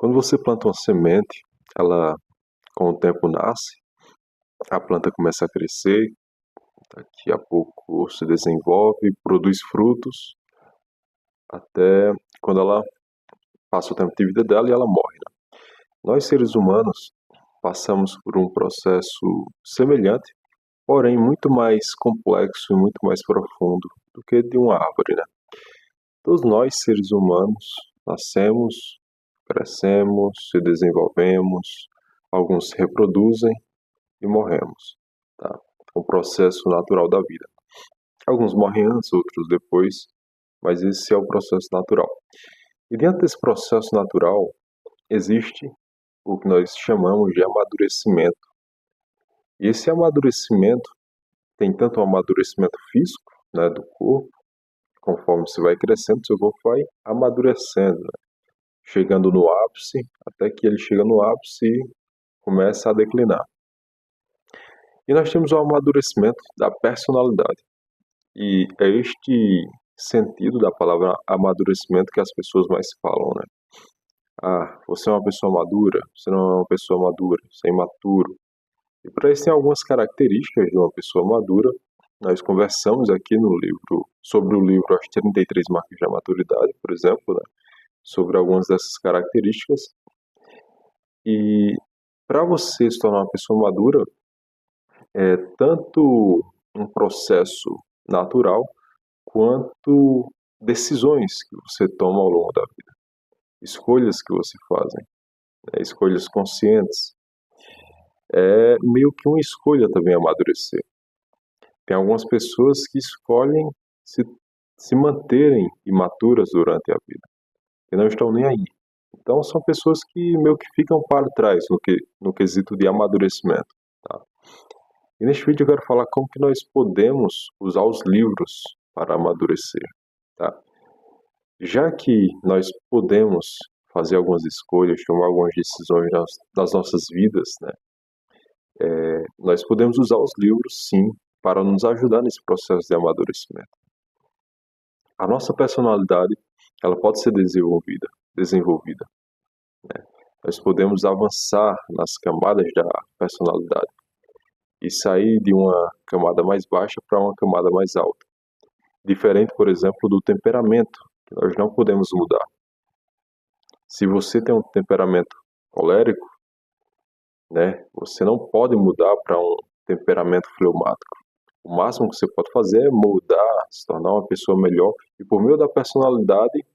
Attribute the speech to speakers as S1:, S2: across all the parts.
S1: Quando você planta uma semente, ela com o tempo nasce, a planta começa a crescer, daqui a pouco se desenvolve, produz frutos, até quando ela passa o tempo de vida dela e ela morre, né? Nós, seres humanos, passamos por um processo semelhante, porém muito mais complexo e muito mais profundo do que de uma árvore, né? Todos nós, seres humanos, nascemos, crescemos, se desenvolvemos, alguns se reproduzem e morremos, tá? É um processo natural da vida. Alguns morrem antes, outros depois, mas esse é o processo natural. E dentro desse processo natural, existe o que nós chamamos de amadurecimento. E esse amadurecimento tem tanto um amadurecimento físico, né, do corpo, conforme você vai crescendo, seu corpo vai amadurecendo, né, chegando no ápice, até que ele chega no ápice e começa a declinar. E nós temos o amadurecimento da personalidade. E é este sentido da palavra amadurecimento que as pessoas mais falam, né? Ah, você é uma pessoa madura, você não é uma pessoa madura, você é imaturo. E para isso tem algumas características de uma pessoa madura. Nós conversamos aqui no livro, sobre o livro As 33 Marcas da Maturidade, por exemplo, né? Sobre algumas dessas características. E para você se tornar uma pessoa madura, é tanto um processo natural, quanto decisões que você toma ao longo da vida, escolhas que você fazem, né? Escolhas conscientes. É meio que uma escolha também amadurecer. Tem algumas pessoas que escolhem se, se manterem imaturas durante a vida, e não estão nem aí. Então são pessoas que meio que ficam para trás no quesito de amadurecimento, tá? E neste vídeo eu quero falar como que nós podemos usar os livros para amadurecer, tá? Já que nós podemos fazer algumas escolhas, tomar algumas decisões nas nossas vidas, né? Nós podemos usar os livros, sim, para nos ajudar nesse processo de amadurecimento. A nossa personalidade, ela pode ser desenvolvida, né? Nós podemos avançar nas camadas da personalidade e sair de uma camada mais baixa para uma camada mais alta. Diferente, por exemplo, do temperamento, que nós não podemos mudar. Se você tem um temperamento colérico, né, você não pode mudar para um temperamento fleumático. O máximo que você pode fazer é mudar, se tornar uma pessoa melhor e, por meio da personalidade,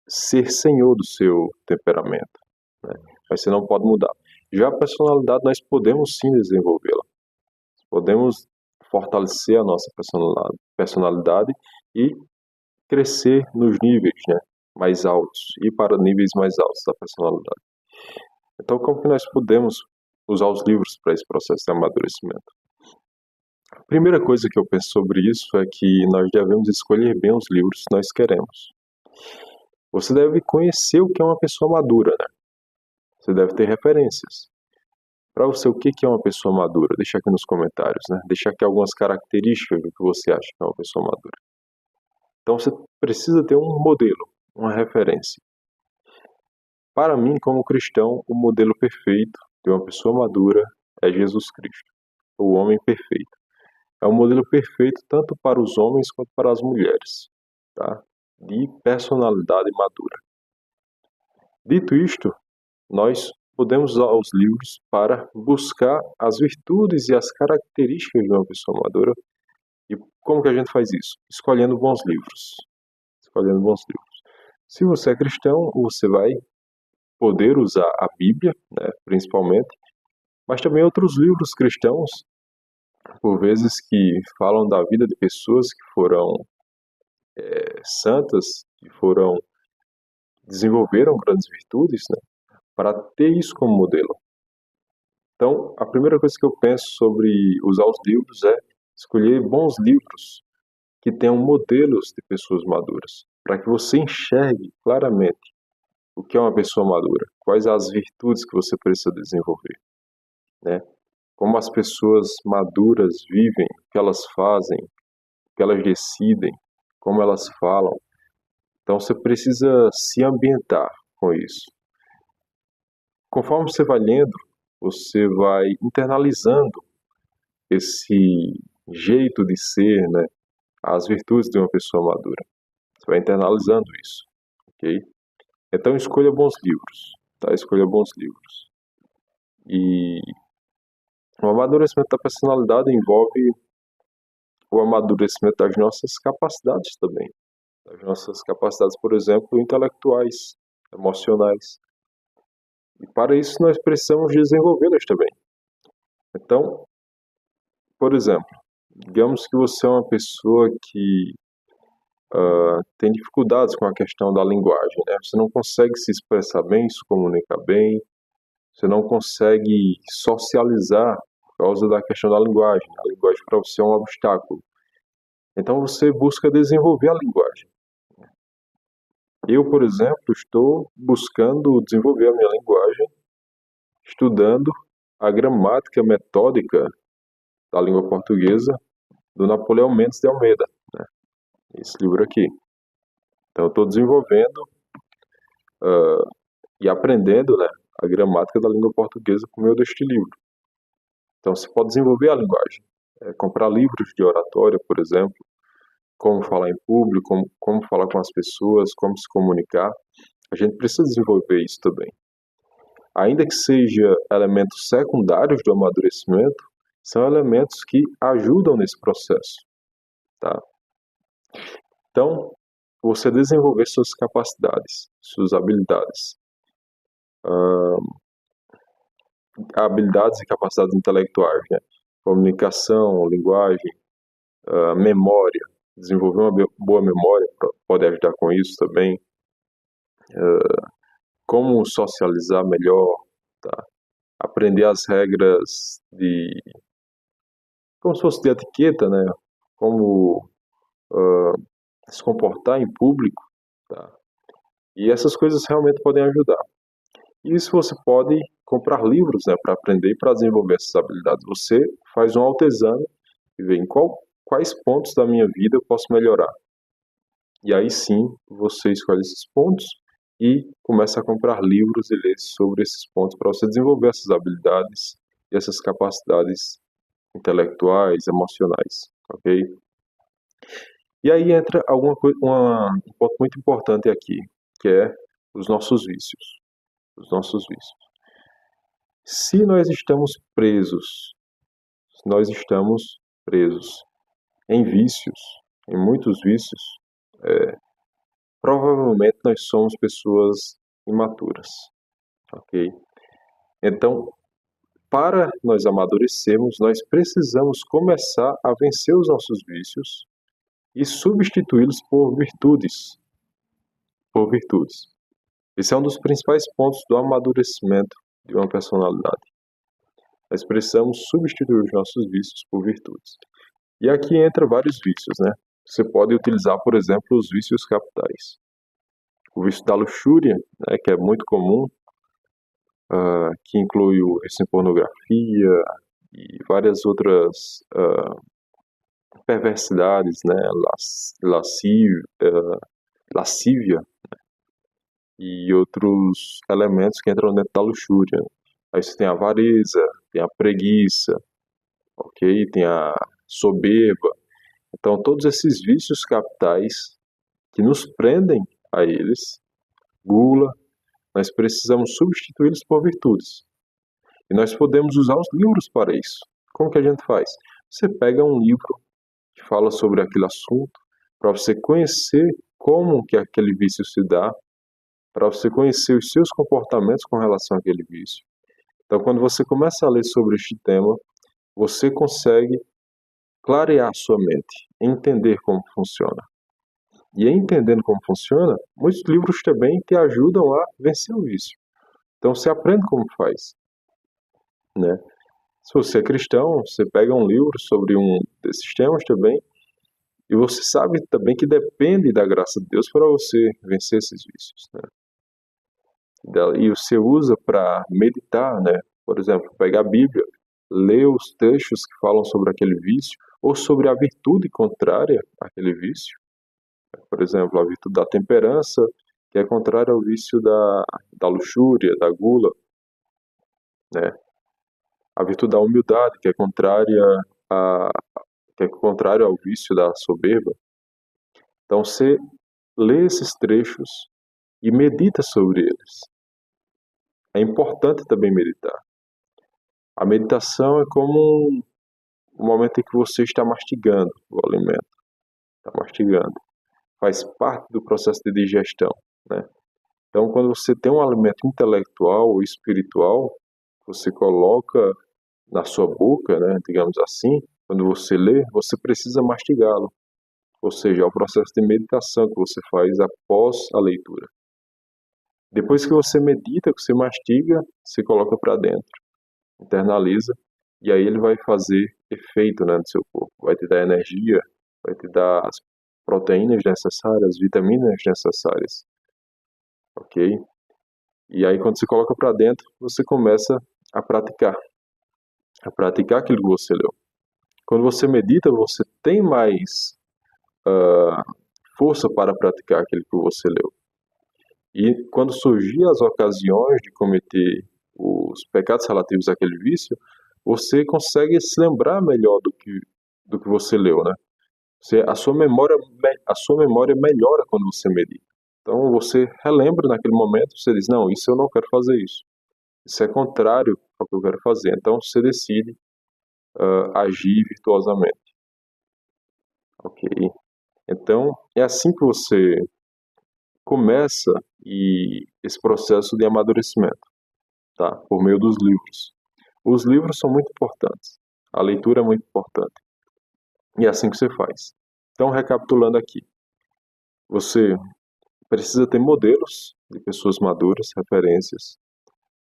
S1: ser senhor do seu temperamento, né? Mas você não pode mudar. Já a personalidade, nós podemos sim desenvolvê-la. Podemos fortalecer a nossa personalidade e crescer nos níveis, né, mais altos, e para níveis mais altos da personalidade. Então, como que nós podemos usar os livros para esse processo de amadurecimento? A primeira coisa que eu penso sobre isso é que nós devemos escolher bem os livros que nós queremos. Você deve conhecer o que é uma pessoa madura, né? Você deve ter referências. Para você, o que é uma pessoa madura? Deixa aqui nos comentários, né? Deixa aqui algumas características do que você acha que é uma pessoa madura. Então, você precisa ter um modelo, uma referência. Para mim, como cristão, o modelo perfeito de uma pessoa madura é Jesus Cristo, o homem perfeito. É um modelo perfeito tanto para os homens quanto para as mulheres, tá? De personalidade madura. Dito isto, nós podemos usar os livros para buscar as virtudes e as características de uma pessoa madura. E como que a gente faz isso? Escolhendo bons livros. Escolhendo bons livros. Se você é cristão, você vai poder usar a Bíblia, né, principalmente, mas também outros livros cristãos, por vezes que falam da vida de pessoas que foram santas, que desenvolveram grandes virtudes, né, para ter isso como modelo. Então, a primeira coisa que eu penso sobre usar os livros é escolher bons livros que tenham modelos de pessoas maduras, para que você enxergue claramente o que é uma pessoa madura, quais as virtudes que você precisa desenvolver, né? Como as pessoas maduras vivem, o que elas fazem, o que elas decidem, como elas falam. Então você precisa se ambientar com isso. Conforme você vai lendo, você vai internalizando esse jeito de ser, né? As virtudes de uma pessoa madura. Você vai internalizando isso, ok? Então escolha bons livros, tá? Escolha bons livros. E o amadurecimento da personalidade envolve o amadurecimento das nossas capacidades também. Das nossas capacidades, por exemplo, intelectuais, emocionais. E para isso nós precisamos desenvolvê-las também. Então, por exemplo, digamos que você é uma pessoa que tem dificuldades com a questão da linguagem, né? Você não consegue se expressar bem, se comunicar bem, você não consegue socializar por causa da questão da linguagem. A linguagem para você é um obstáculo. Então você busca desenvolver a linguagem. Eu, por exemplo, estou buscando desenvolver a minha linguagem, estudando a gramática metódica da língua portuguesa do Napoleão Mendes de Almeida, né? Esse livro aqui. Então eu estou desenvolvendo e aprendendo, né, a gramática da língua portuguesa por meio deste livro. Então você pode desenvolver a linguagem, comprar livros de oratória, por exemplo, como falar em público, como falar com as pessoas, como se comunicar. A gente precisa desenvolver isso também. Ainda que seja elementos secundários do amadurecimento, são elementos que ajudam nesse processo, tá? Então, você desenvolver suas capacidades, suas habilidades, habilidades e capacidades intelectuais, né? Comunicação, linguagem, memória, desenvolver uma boa memória pode ajudar com isso também. Como socializar melhor, tá? Aprender as regras como se fosse de etiqueta, né? Como se comportar em público, tá? E essas coisas realmente podem ajudar. E isso você pode comprar livros, né, para aprender e para desenvolver essas habilidades. Você faz um autoexame e vê em quais pontos da minha vida eu posso melhorar. E aí sim, você escolhe esses pontos e começa a comprar livros e ler sobre esses pontos para você desenvolver essas habilidades e essas capacidades intelectuais, emocionais, ok? E aí entra um ponto muito importante aqui, que é os nossos vícios. Os nossos vícios. Se nós estamos presos em vícios, em muitos vícios, provavelmente nós somos pessoas imaturas, ok? Então, para nós amadurecermos, nós precisamos começar a vencer os nossos vícios e substituí-los por virtudes. Por virtudes. Esse é um dos principais pontos do amadurecimento de uma personalidade. Nós precisamos substituir os nossos vícios por virtudes. E aqui entra vários vícios, né? Você pode utilizar, por exemplo, os vícios capitais. O vício da luxúria, né, que é muito comum, que inclui o vício em pornografia e várias outras perversidades, né? Lascívia e outros elementos que entram dentro da luxúria. Aí você tem a avareza, tem a preguiça, ok? Tem a soberba. Então, todos esses vícios capitais que nos prendem a eles, gula, nós precisamos substituí-los por virtudes. E nós podemos usar os livros para isso. Como que a gente faz? Você pega um livro que fala sobre aquele assunto, para você conhecer como que aquele vício se dá, para você conhecer os seus comportamentos com relação àquele vício. Então, quando você começa a ler sobre este tema, você consegue clarear sua mente, entender como funciona. E entendendo como funciona, muitos livros também te ajudam a vencer o vício. Então você aprende como faz, né? Se você é cristão, você pega um livro sobre um desses temas também, e você sabe também que depende da graça de Deus para você vencer esses vícios, né? E você usa para meditar, né? Por exemplo, pegar a Bíblia, ler os textos que falam sobre aquele vício, ou sobre a virtude contrária àquele vício, Por exemplo, a virtude da temperança, que é contrária ao vício da luxúria, da gula, né? A virtude da humildade, a, que é contrária ao vício da soberba. Então, você lê esses trechos e medita sobre eles. É importante também meditar. A meditação é como um momento em que você está mastigando o alimento. Está mastigando. Faz parte do processo de digestão, né? Então, quando você tem um alimento intelectual ou espiritual, você coloca na sua boca, né, digamos assim, quando você lê, você precisa mastigá-lo. Ou seja, é o processo de meditação que você faz após a leitura. Depois que você medita, que você mastiga, você coloca para dentro, internaliza, e aí ele vai fazer efeito, né, no seu corpo. Vai te dar energia, vai te dar as proteínas necessárias, vitaminas necessárias, ok? E aí quando você coloca para dentro, você começa a praticar aquilo que você leu. Quando você medita, você tem mais força para praticar aquilo que você leu. E quando surgir as ocasiões de cometer os pecados relativos àquele vício, você consegue se lembrar melhor do que você leu, né? A sua memória melhora quando você medita. Então você relembra naquele momento, você diz, não, isso eu não quero fazer isso. Isso é contrário ao que eu quero fazer. Então você decide agir virtuosamente. Ok? Então é assim que você começa esse processo de amadurecimento, tá? Por meio dos livros. Os livros são muito importantes. A leitura é muito importante. E é assim que você faz. Então, recapitulando aqui. Você precisa ter modelos de pessoas maduras, referências.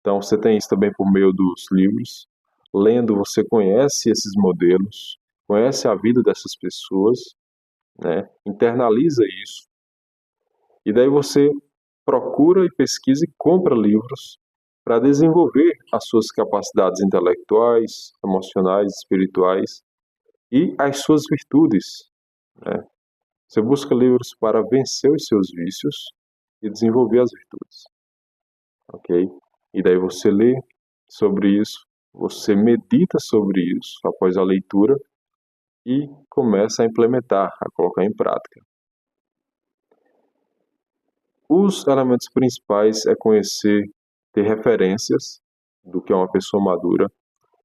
S1: Então, você tem isso também por meio dos livros. Lendo, você conhece esses modelos, conhece a vida dessas pessoas, né? Internaliza isso. E daí você procura e pesquisa e compra livros para desenvolver as suas capacidades intelectuais, emocionais, espirituais e as suas virtudes, né? Você busca livros para vencer os seus vícios e desenvolver as virtudes, ok? E daí você lê sobre isso, você medita sobre isso após a leitura e começa a implementar, a colocar em prática. Os elementos principais é conhecer, ter referências do que é uma pessoa madura,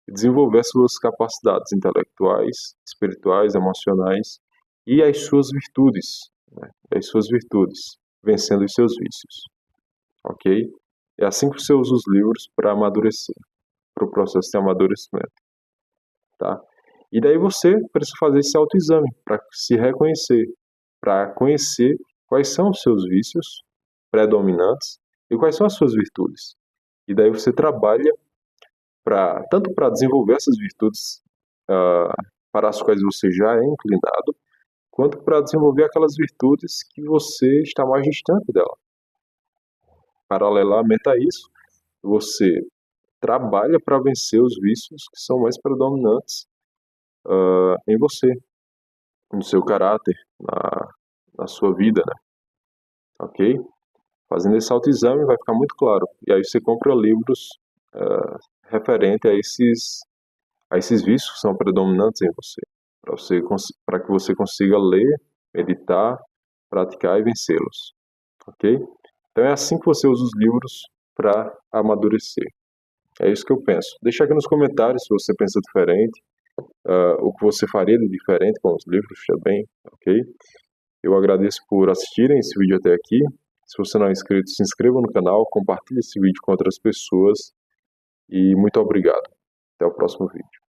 S1: e desenvolver suas capacidades intelectuais, espirituais, emocionais e as suas virtudes, né? As suas virtudes, vencendo os seus vícios, ok? É assim que você usa os livros para amadurecer, para o processo de amadurecimento, tá? E daí você precisa fazer esse autoexame para se reconhecer, para conhecer quais são os seus vícios predominantes e quais são as suas virtudes. E daí você trabalha tanto para desenvolver essas virtudes para as quais você já é inclinado, quanto para desenvolver aquelas virtudes que você está mais distante dela. Paralelamente a isso, você trabalha para vencer os vícios que são mais predominantes em você, no seu caráter, na sua vida, né? Ok? Fazendo esse autoexame vai ficar muito claro. E aí você compra livros referente a esses vícios que são predominantes em você, para que você consiga ler, meditar, praticar e vencê-los, ok? Então é assim que você usa os livros para amadurecer. É isso que eu penso. Deixa aqui nos comentários se você pensa diferente, o que você faria de diferente com os livros também, ok? Eu agradeço por assistirem esse vídeo até aqui. Se você não é inscrito, se inscreva no canal, compartilhe esse vídeo com outras pessoas e muito obrigado. Até o próximo vídeo.